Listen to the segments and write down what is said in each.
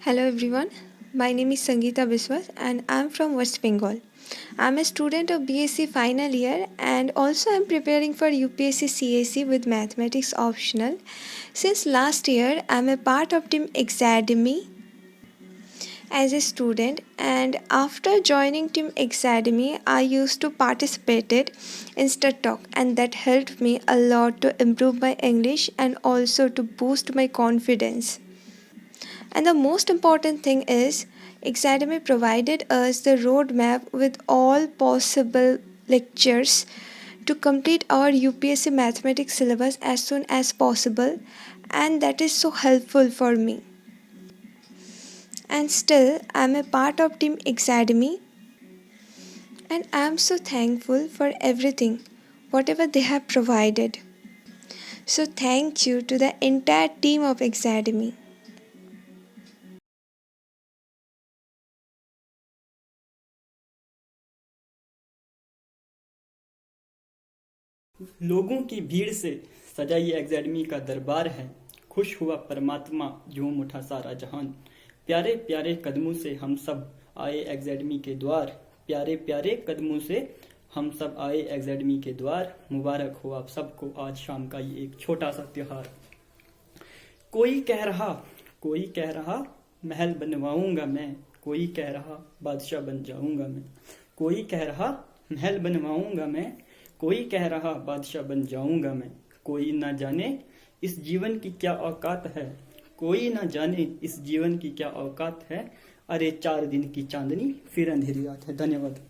Hello everyone, my name is Sangeeta Biswas and I am from West Bengal. I am a student of BSc final year and also I am preparing for UPSC CAC with mathematics optional. Since last year I am a part of Team Exademy as a student, and after joining Team Exademy I used to participate in Stud Talk, and that helped me a lot to improve my English and also to boost my confidence. And the most important thing is, Exademy provided us the roadmap with all possible lectures to complete our UPSC mathematics syllabus as soon as possible, and that is so helpful for me. And still, I am a part of Team Exademy, and I am so thankful for everything, whatever they have provided. So, thank you to the entire team of Exademy. लोगों की भीड़ से सजा ये academy का दरबार है। खुश हुआ परमात्मा झूम उठा सारा जहान। प्यारे प्यारे कदमों से हम सब आए एकेडमी के द्वार। प्यारे प्यारे कदमों से हम सब आए एकेडमी के द्वार। मुबारक हो आप सबको आज शाम का ये एक छोटा सा त्योहार। कोई कह रहा महल बनवाऊंगा मैं। कोई कह रहा बादशाह बन जाऊंगा मैं। कोई कह रहा महल बनवाऊंगा मैं। कोई कह रहा बादशाह बन जाऊंगा मैं। कोई ना जाने इस जीवन की क्या औकात है। कोई ना जाने इस जीवन की क्या औकात है। अरे 4 दिन की चांदनी फिर अंधेरी रात है। धन्यवाद।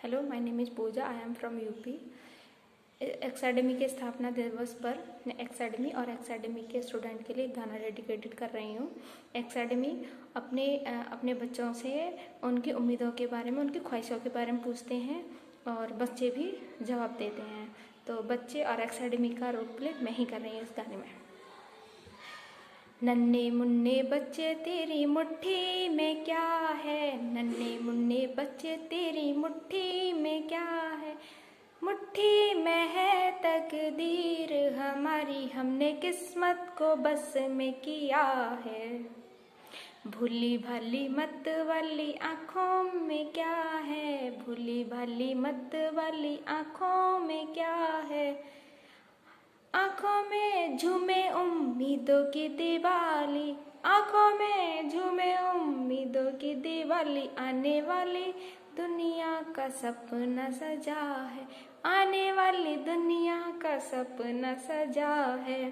Hello, my name is Pooja. I am from UP. Academy के स्थापना दिवस पर मैं एकेडमी और एकेडमी के स्टूडेंट के लिए गाना डेडिकेटेड कर रही हूँ। एकेडमी अपने बच्चों से उनकी उम्मीदों के बारे में, उनकी ख्वाहिशों के बारे में पूछते हैं और बच्चे भी जवाब देते हैं। तो बच्चे और एकेडमी का रोल प्ले मैं ही कर रही हूँ इस गाने में। नन्हे मुन्ने बच्चे तेरी मुट्ठी में क्या है। नन्हे मुन्ने बच्चे तेरी मुट्ठी में क्या है। मुट्ठी में है तकदीर हमारी, हमने किस्मत को बस में किया है। भूली भाली मत वाली आँखों में क्या है। भूली भाली मत वाली आँखों में क्या है। आँखों में झूमे उम्मीदों की दिवाली। आँखों में झूमे उम्मीदों की दिवाली। आने वाली दुनिया का सपना सजा है, आने वाली दुनिया का सपना सजा है।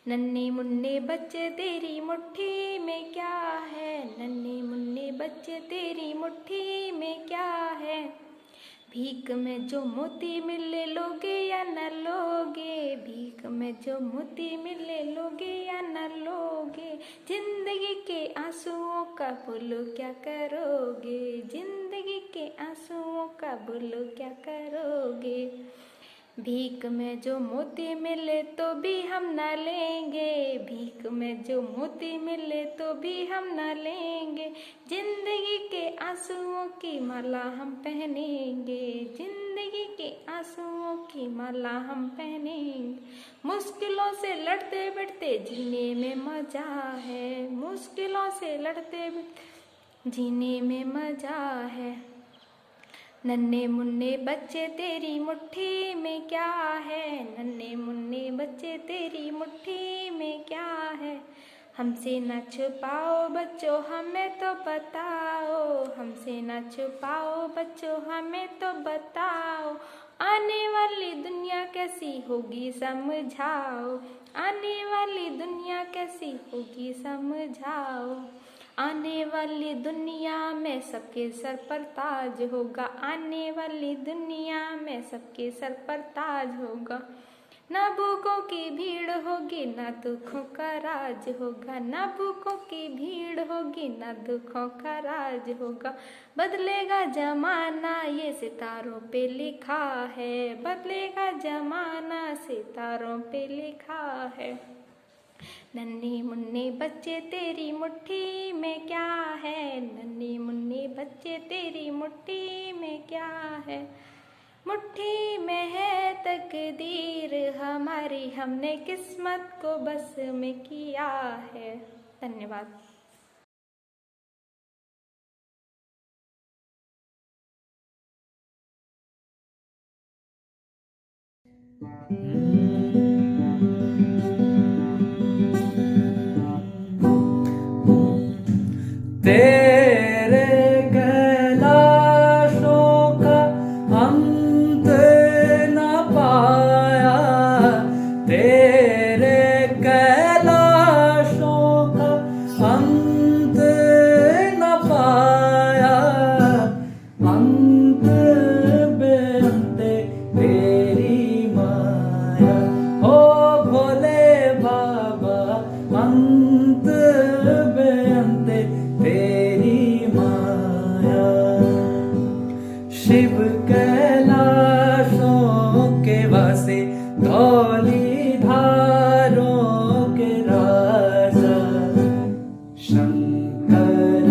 नन्हे मुन्ने बच्चे तेरी मुट्ठी में क्या है, नन्हे मुन्ने बच्चे तेरी मुट्ठी में क्या है। भीख में जो मोती मिले लोगे या न लोगे, भीख में जो मोती मिले लोगे या न लोगे। जिंदगी के आंसुओं का बोलो क्या करोगे, जिंदगी के आंसुओं का बोलो क्या करोगे। भीख में जो मोती मिले तो भी हम न लेंगे, भीख में जो मोती मिले तो भी हम न लेंगे। जिंदगी के आंसुओं की माला हम पहनेंगे, जिंदगी के आंसुओं की माला हम पहनेंगे। मुश्किलों से लड़ते बढ़ते जीने में मजा है, मुश्किलों से लड़ते बढ़ते जीने में मजा है। नन्हे मुन्ने बच्चे तेरी मुट्ठी में क्या है, नन्हे मुन्ने बच्चे तेरी मुट्ठी में क्या है। हमसे न छुपाओ बच्चों हमें तो बताओ, हमसे न छुपाओ बच्चों हमें तो बताओ। आने वाली दुनिया कैसी होगी समझाओ, आने वाली दुनिया कैसी होगी समझाओ। आने वाली दुनिया में सबके सर पर ताज होगा, आने वाली दुनिया में सबके सर पर ताज होगा। ना भूखों की भीड़ होगी ना दुखों का राज होगा, ना भूखों की भीड़ होगी ना दुखों का राज होगा। बदलेगा जमाना ये सितारों पे लिखा है, बदलेगा जमाना सितारों पे लिखा है। नन्हे मुन्ने बच्चे तेरी मुट्ठी में क्या है, नन्हे मुन्ने बच्चे तेरी मुट्ठी में क्या है। मुट्ठी में है तकदीर हमारी, हमने किस्मत को बस में किया है। धन्यवाद। तेरे कैलाशों का अंत न पाया, तेरे कैलाशों का अंत न पाया। अंत बेअंते तेरी माया, ओ भोले बाबा अंत बेअंते तेरी माया। शिव कैलाशों के वासे धौली धारों के राजा। शंकर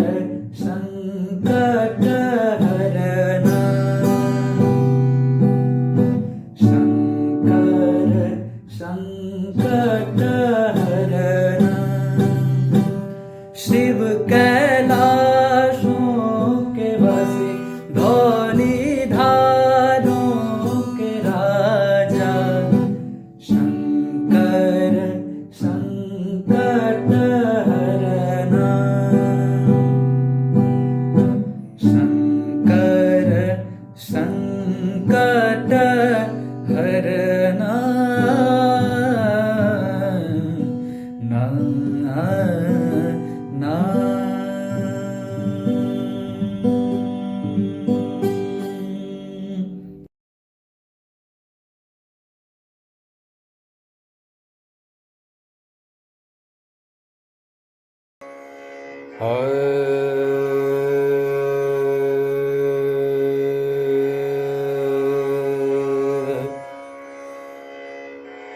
संकट हरना, शंकर संकट हरना। शिव कैलाशों के वासी धौली धारों के राजा। शंकर संकट हरना, शंकर संकट हरना। ना ना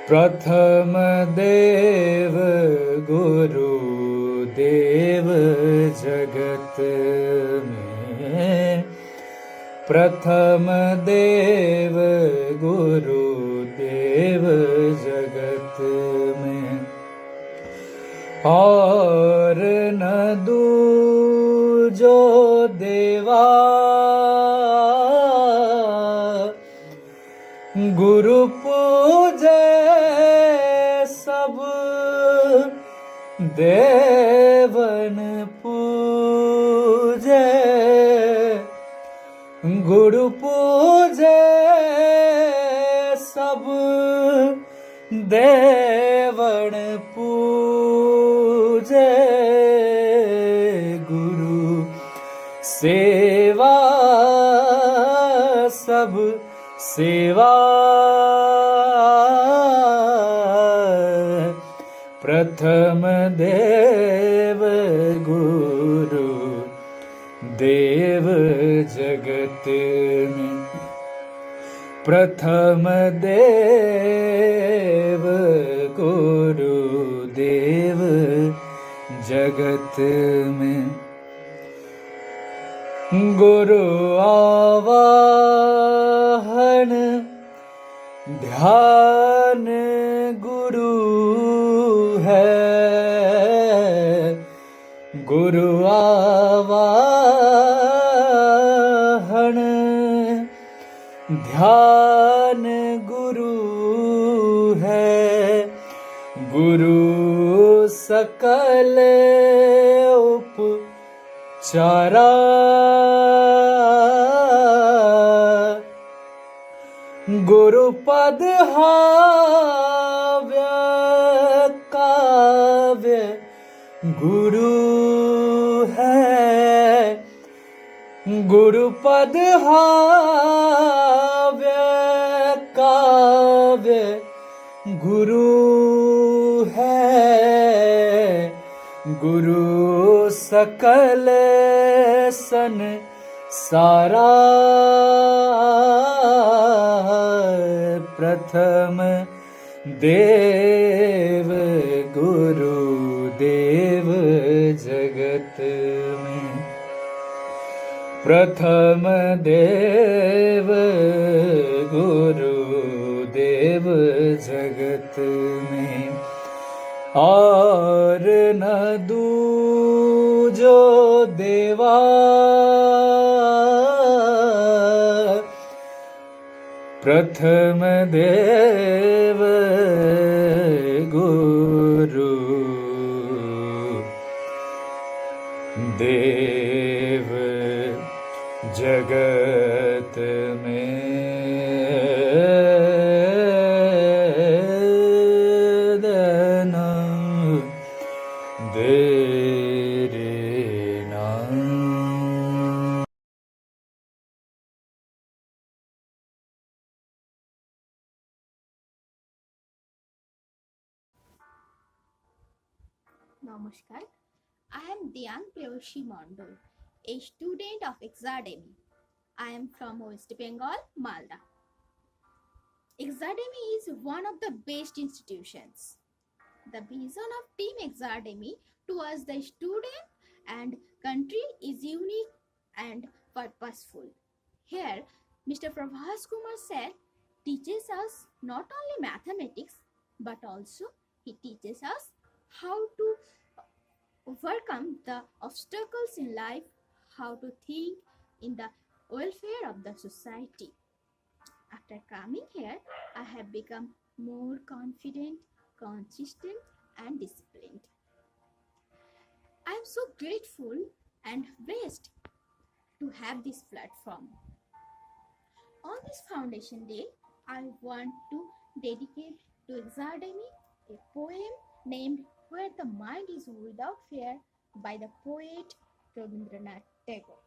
प्रथम देव गुरु देव जगत में, प्रथम देव गुरु देव जगत में। और न दूजो देवा गुरु पूजे सब देवन पूजे। गुरु पूजे सब देवण पूजे गुरु सेवा सब सेवा प्रथम देव गुरु देव जगत में प्रथम देव गुरु देव जगत में गुरु आवाहन ध्यान गुरु है गुरु आवाहन ध्यान गुरु है गुरु सकल उपचारा गुरु पद हाव्य काव्य गुरु है गुरु पद हाव्य काव्य गुरु है गुरु सकल सन सारा प्रथम देव गुरु देव जगत में प्रथम देव गुरु देव जगत में और न दूजो देवा प्रथम देव गुरु देव जगत में दना दे रे ना Namaskar. I am Diang Preyoshi Mondol, a student of Exademy. I am from West Bengal, Malda. Exademy is one of the best institutions. The vision of Team Exademy towards the student and country is unique and purposeful. Here, Mr. Prabhas Kumar Sir teaches us not only mathematics but also he teaches us how to overcome the obstacles in life, how to think in the welfare of the society. After coming here, I have become more confident, consistent, and disciplined. I am so grateful and blessed to have this platform. On this Foundation Day, I want to dedicate to Exademy a poem named Where the Mind is Without Fear by the poet Rabindranath Tagore.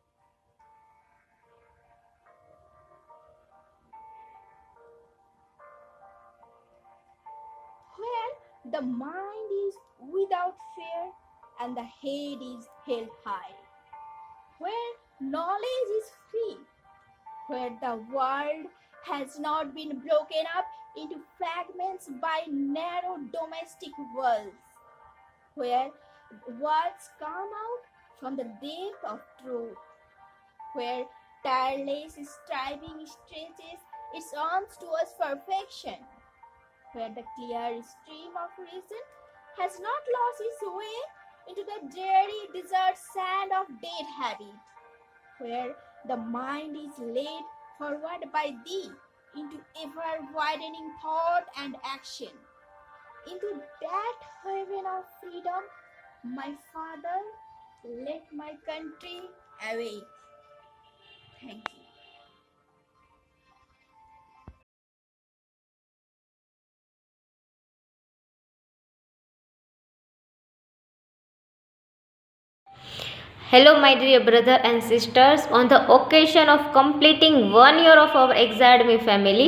Where the mind is without fear and the head is held high, where knowledge is free, where the world has not been broken up into fragments by narrow domestic walls, where words come out from the depth of truth, where tireless striving stretches its arms towards perfection, where the clear stream of reason has not lost its way into the dreary desert sand of dead habit, where the mind is led forward by thee into ever-widening thought and action. Into that haven of freedom, my Father, let my country awake. Thank you. Hello, my dear brother and sisters. On the occasion of completing 1 year of our Exadmi family,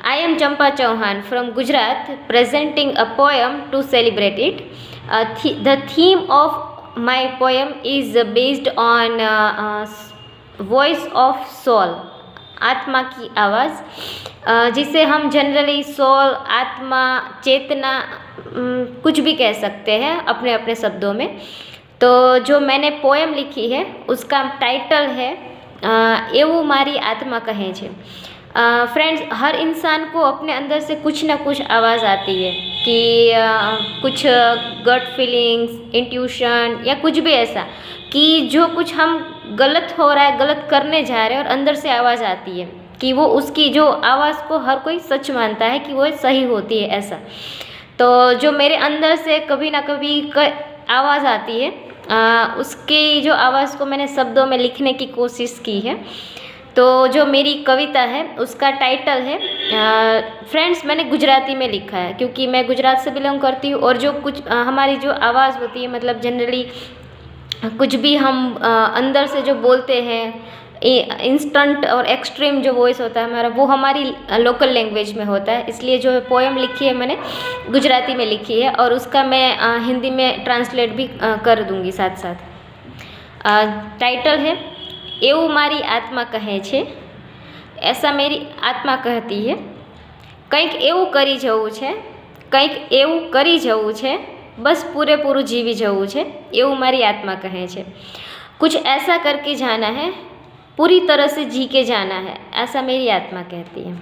I am Champa Chauhan from Gujarat, presenting a poem to celebrate it. The theme of my poem is based on voice of soul, आत्मा की आवाज़, जिसे हम generally soul, आत्मा, चेतना कुछ भी कह सकते हैं अपने अपने शब्दों में। तो जो मैंने पोएम लिखी है उसका टाइटल है एवं मारी आत्मा कहे छे। फ्रेंड्स, हर इंसान को अपने अंदर से कुछ ना कुछ आवाज़ आती है कि कुछ गट फीलिंग्स, इंट्यूशन या कुछ भी ऐसा कि जो कुछ हम गलत हो रहा है, गलत करने जा रहे हैं और अंदर से आवाज़ आती है कि वो उसकी जो आवाज़ को हर कोई सच मानता है कि वो सही होती है ऐसा। तो जो मेरे अंदर से कभी ना कभी आवाज़ आती है, उसकी जो आवाज़ को मैंने शब्दों में लिखने की कोशिश की है। तो जो मेरी कविता है उसका टाइटल है, फ्रेंड्स मैंने गुजराती में लिखा है क्योंकि मैं गुजरात से बिलोंग करती हूँ और जो कुछ हमारी जो आवाज़ होती है, मतलब जनरली कुछ भी हम अंदर से जो बोलते हैं, इंस्टेंट और एक्सट्रीम जो वॉइस होता है हमारा, वो हमारी लोकल लैंग्वेज में होता है। इसलिए जो पोएम लिखी है मैंने गुजराती में लिखी है और उसका मैं हिंदी में ट्रांसलेट भी कर दूंगी साथ साथ। टाइटल है एवं मारी आत्मा कहे छे, ऐसा मेरी आत्मा कहती है। કંઈક એવું કરી જવું છે, કંઈક એવું કરી જવું છે, બસ પૂરેપૂરું જીવી જવું છે, એવું મારી આત્મા કહે છે। कुछ ऐसा करके जाना है, पूरी तरह से जी के जाना है, ऐसा मेरी आत्मा कहती है।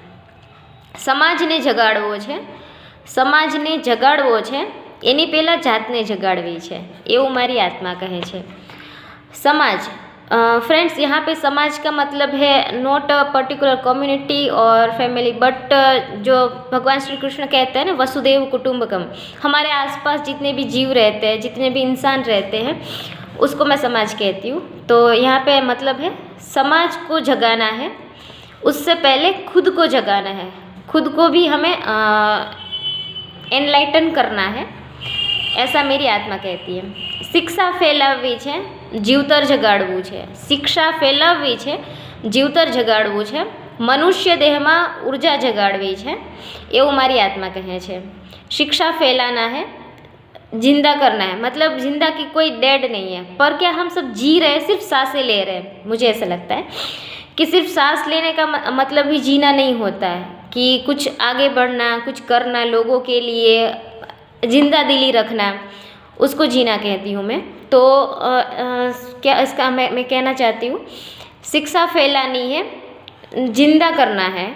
સમાજને જગાડવો છે, સમાજને જગાડવો છે, એની પહેલાં જાતને જગાડવી છે, એવું મારી આત્મા કહે છે। समाज, फ्रेंड्स यहाँ पे समाज का मतलब है नॉट अ पर्टिकुलर कम्युनिटी और फैमिली, बट जो भगवान श्री कृष्ण कहते हैं ना, वसुदेव कुटुंबकम, हमारे आसपास जितने भी जीव रहते हैं, जितने भी इंसान रहते हैं, उसको मैं समाज कहती हूँ। तो यहाँ पे मतलब है समाज को जगाना है, उससे पहले खुद को जगाना है, खुद को भी हमें एनलाइटन करना है, ऐसा मेरी आत्मा कहती है। शिक्षा फैलाववी છે, જીવતર જગાડવું છે। શિક્ષા ફેલાવવી છે, જીવતર જગાડવું છે, મનુષ્ય દેહમાં ઊર્જા જગાડવી છે, એવું મારી आत्मा કહે છે। शिक्षा फैलाना है, जिंदा करना है, मतलब जिंदा की कोई डेड नहीं है, पर क्या हम सब जी रहे हैं, सिर्फ सांसें ले रहे हैं। मुझे ऐसा लगता है कि सिर्फ सांस लेने का मतलब ही जीना नहीं होता है, कि कुछ आगे बढ़ना, कुछ करना, लोगों के लिए जिंदा दिली रखना, उसको जीना कहती हूँ मैं। तो क्या इसका मैं कहना चाहती हूँ, शिक्षा फैलानी है, जिंदा करना है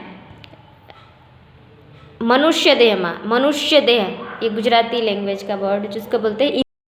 मनुष्य देह में, मनुष्य देह ये गुजराती लैंग्वेज का वर्ड जिसको बोलते हैं